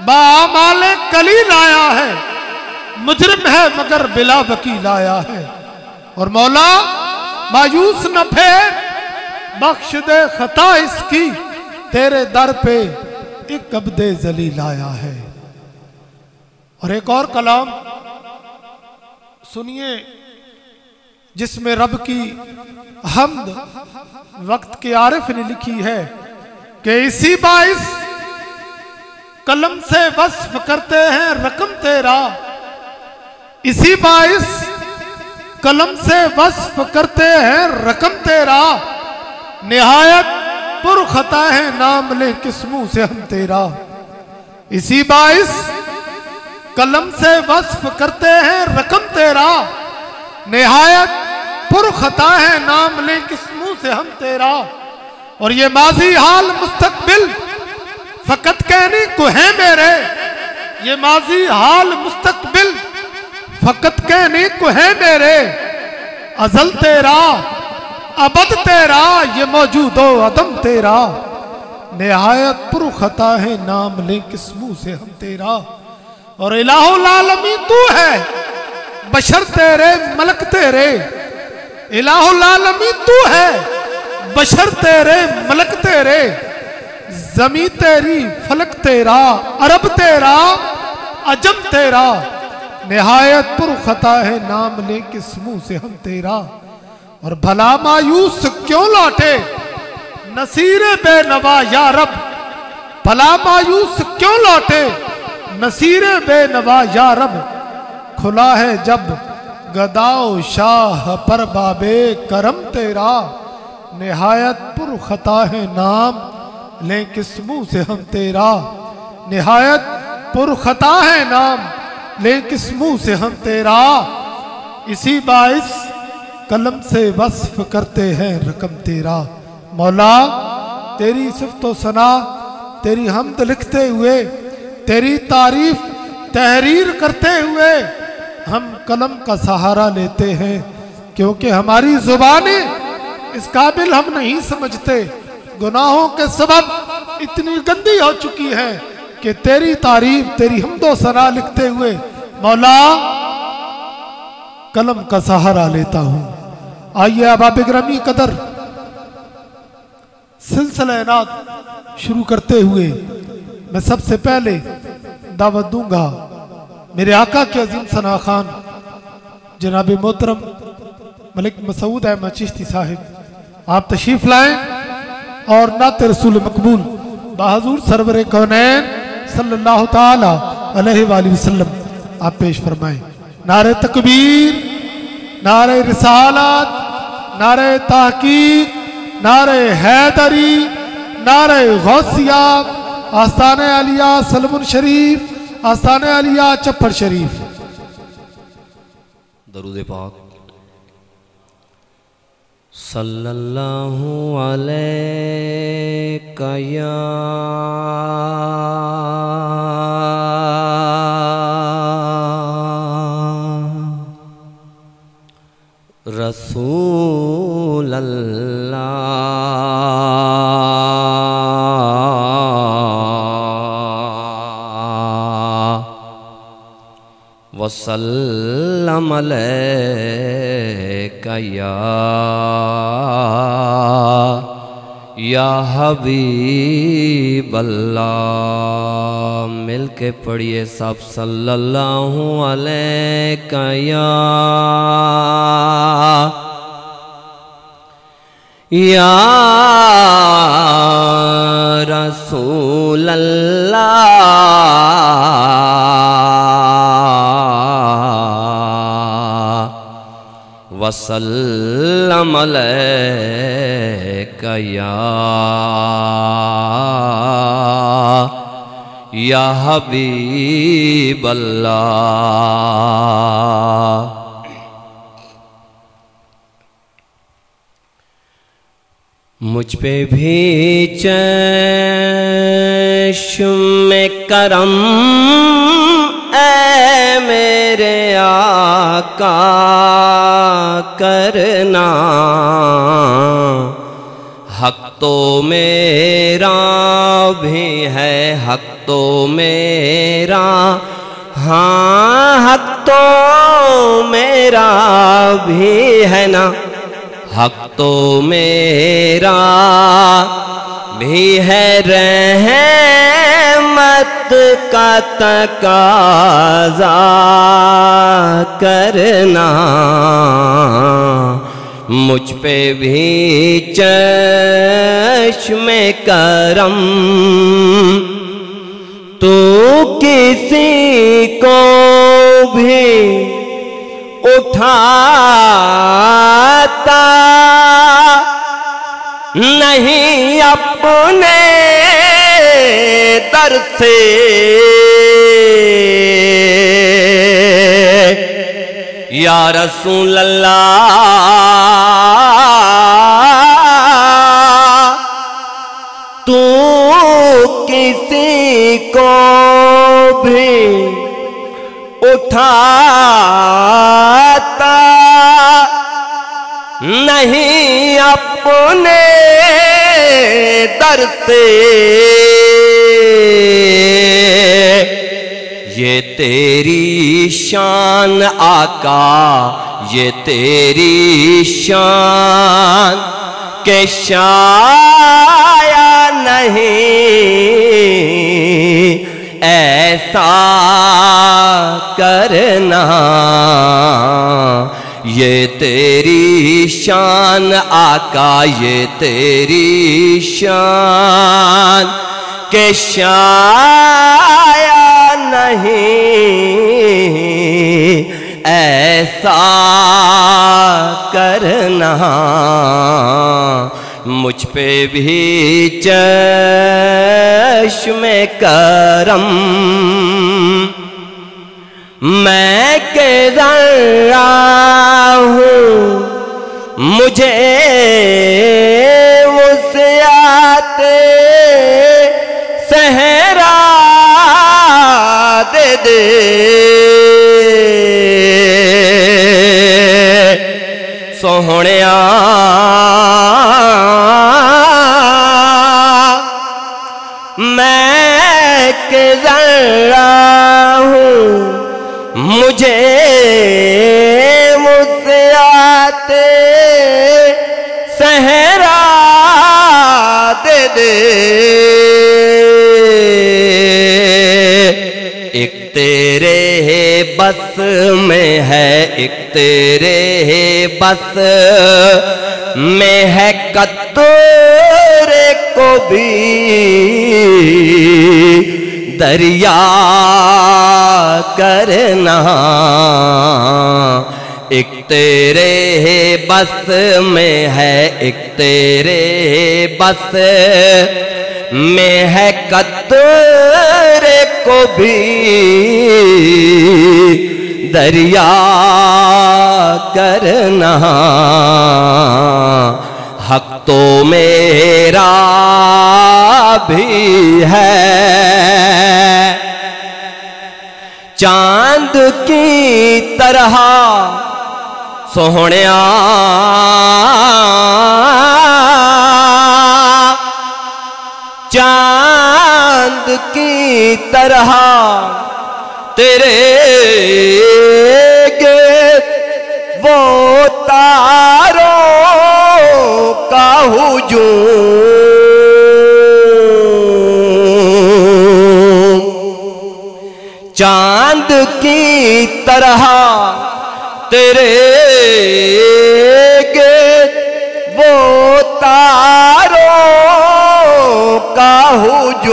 बामाल कली लाया है, मुजरिम है मगर बिला वकील आया है। और मौला मायूस न फेर, बख्श दे खता इसकी, तेरे दर पे एक अब्दे जलील आया है। और एक और कलाम सुनिए जिसमें रब की हम्द वक्त के आरिफ ने लिखी है कि इसी बाइस कलम से वस्फ करते हैं रकम तेरा, इसी बाइस कलम से वस्फ करते हैं रकम तेरा, निहायत पुरखता है नाम ले किस मुंह से हम तेरा। इसी बाइस कलम से वस्फ करते हैं रकम तेरा, निहायत पुरखता है नाम ले किस मुंह से हम तेरा। और ये माजी हाल मुस्तकबिल फकत कहने को है मेरे, ये माजी हाल मुस्तकबिल फकत कहने को है मेरे, अजल तेरा अबद तेरा, ये मौजूदो अदम तेरा, निहायत पुरखता है नाम ले किस मुंह से हम तेरा। और इलाहुल आलमी तू है, बशर तेरे मलक तेरे, इलाहुल आलमी तू है, बशर तेरे मलक तेरे, जमी तेरी फलक तेरा, अरब तेरा अजम तेरा, निहायत पुरखता है नाम ले किस मुंह से हम तेरा। और भला मायूस क्यों लौटे नसीरे बेनवा या रब, भला मायूस क्यों लौटे नसीरे बेनवा या रब, खुला है जब गदाओ शाह पर बाबे करम तेरा, निहायत पुरखता है नाम ले किस मुंह से हम तेरा, निहायत पुरखता है नाम ले किस मुंह से हम तेरा। इसी बाइस कलम से वस्फ करते हैं रकम तेरा। मौला तेरी सिफ्त व सना, तेरी हम्द लिखते हुए, तेरी तारीफ तहरीर करते हुए हम कलम का सहारा लेते हैं, क्योंकि हमारी जुबानें इस काबिल हम नहीं समझते, गुनाहों के सबब इतनी गंदी हो चुकी है कि तेरी तारीफ तेरी हम्दो सना लिखते हुए मौला कलम का सहारा लेता हूँ। आइए अहबाब गिरामी कदर सिलसिला नात शुरू करते हुए मैं सबसे पहले दावत दूंगा मेरे आका के अजीम सना खान जनाब मोहतरम मलिक मसूद अहमद चिश्ती साहिब, आप तशरीफ लाएं और नात रसूल मकबूल बहादुर सरवर कौनैन सल्लल्लाहु ताला अलैहि वसल्लम आप पेश फरमाएं। नारे तकबीर, नारे रिसालत, नारे तहकीक, नारे हैदरी, नारे गौसिया, आस्ताने आलिया सलमुन शरीफ, आस्ताने आलिया चप्पड़ शरीफ। दरूद पाक सल्लल्लाहु अलैका या रसूल अल्लाह वसल्लम अलैका या हबीब अल्लाह। मिल के पढ़िए सब सल्लल्लाहु अलैका या रसूल अल्लाह वसल्लम अलैका या हबीब अल्लाह। मुझ पे भी चश्म करम ऐ मेरे आका करना, हक تو میرا بھی ہے، حق تو میرا، ہاں حق تو میرا بھی ہے نا، حق تو میرا بھی ہے، رحمت کا تقاضا کرنا، مجھ پہ بھی چشم کرم، تو کسی کو بھی اٹھاتا نہیں اپنے در سے، یا رسول اللہ تو کسی کو بھی اٹھاتا نہیں اپنے در سے، یہ تیری شان آقا، یہ تیری شان کہ شایا نہیں ایسا کرنا، یہ تیری شان آقا، یہ تیری شان کہ شایا نہیں ایسا کرنا، مجھ پہ بھی چشم کرم، میں کہ ذرہ ہوں مجھے وسعت صحرا دے دے، سوہنیا میں کہ ذرہ ہوں مجھے وسعت صحرا دے دے، ایک تیرے بس میں ہے، ایک تیرے بس میں ہے، قطرے کو بھی دریا کرنا، ایک تیرے بس میں ہے، ایک تیرے بس میں ہے، قطرے کو بھی دریا کرنا، حق تو میرا بھی ہے، چاند کی طرح سوہنیا چاند کی طرح تیرے گرد وہ تاروں کا ہجوم، چاند کی طرح تیرے گرد وہ تاروں کا ہجوم،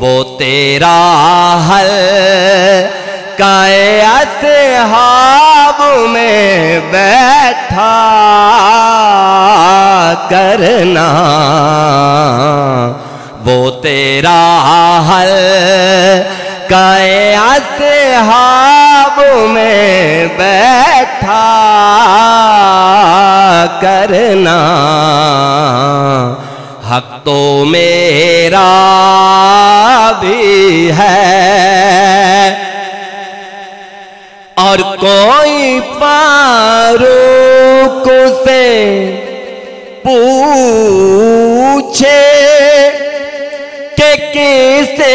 وہ تیرا حلقہ اصحاب میں بیٹھا کرنا، وہ تیرا حلقہ اصحاب میں بیٹھا کرنا، حق تو میرا بھی ہے، اور کوئی فاروق पूछे کہ کیسے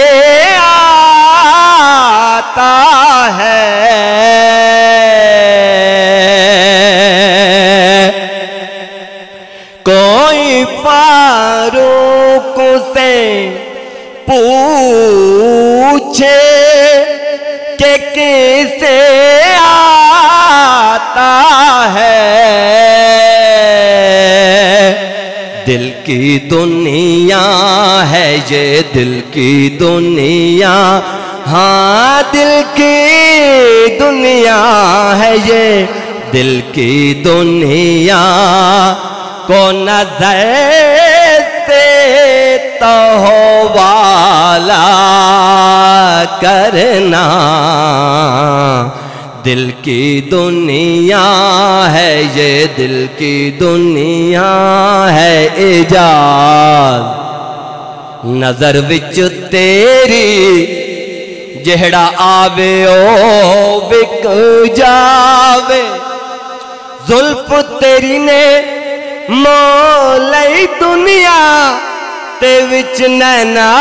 آتا ہے کوئی فاروق سے پوچھے کہ کیسے آتا ہے دل کی دنیا ہے یہ دل کی دنیا ہاں دل کی دنیا ہے یہ دل کی دنیا کو نظر سے تہوالا کرنا دل کی دنیا ہے یہ دل کی دنیا ہے اجاز نظر وچ تیری جہڑا آوے او وک جاوے زلف تیری نے مولی دنیا تے وچ نینا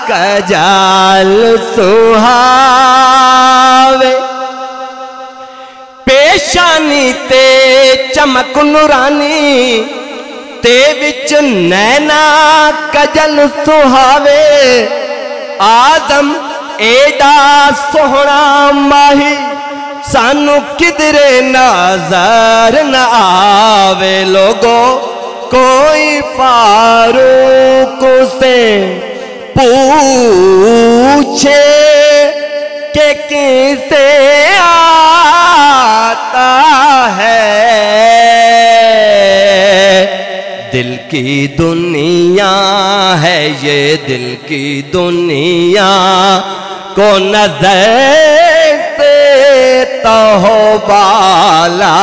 کجال سہاوے پیشانی تے چمک نورانی تے وچ نینا کجل سہاوے آدم ایڈا سوہنا ماہی سانو کدرے نظر نہ آوے لوگو کوئی فاروق سے پوچھے کہ کیسے آتا ہے دل کی دنیا ہے یہ دل کی دنیا کو نظر سے تہوالا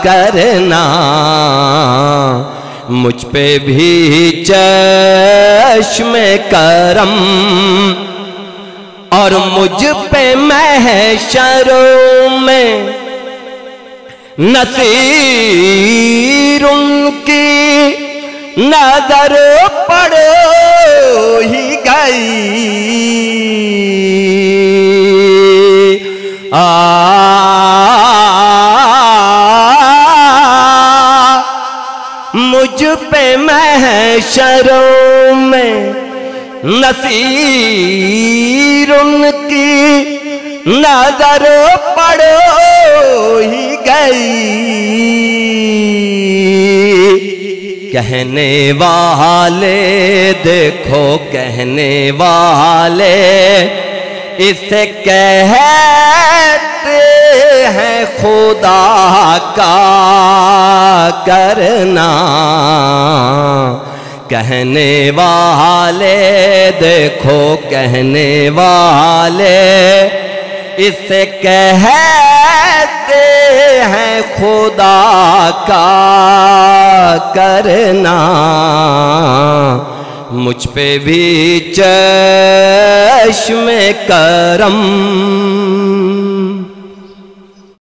کرنا مجھ پہ بھی چشم کرم اور مجھ پہ محشر میں نصیر ان کی نظر پڑ ہی گئی مجھ پہ محشر میں نصیر ان کی نظر پڑ ہی گئی کہنے والے دیکھو کہنے والے اسے کہتے ہیں خدا کا کرنا کہنے والے دیکھو کہنے والے اسے کہتے ہیں خدا کا کرنا مجھ پہ بھی چشم کرم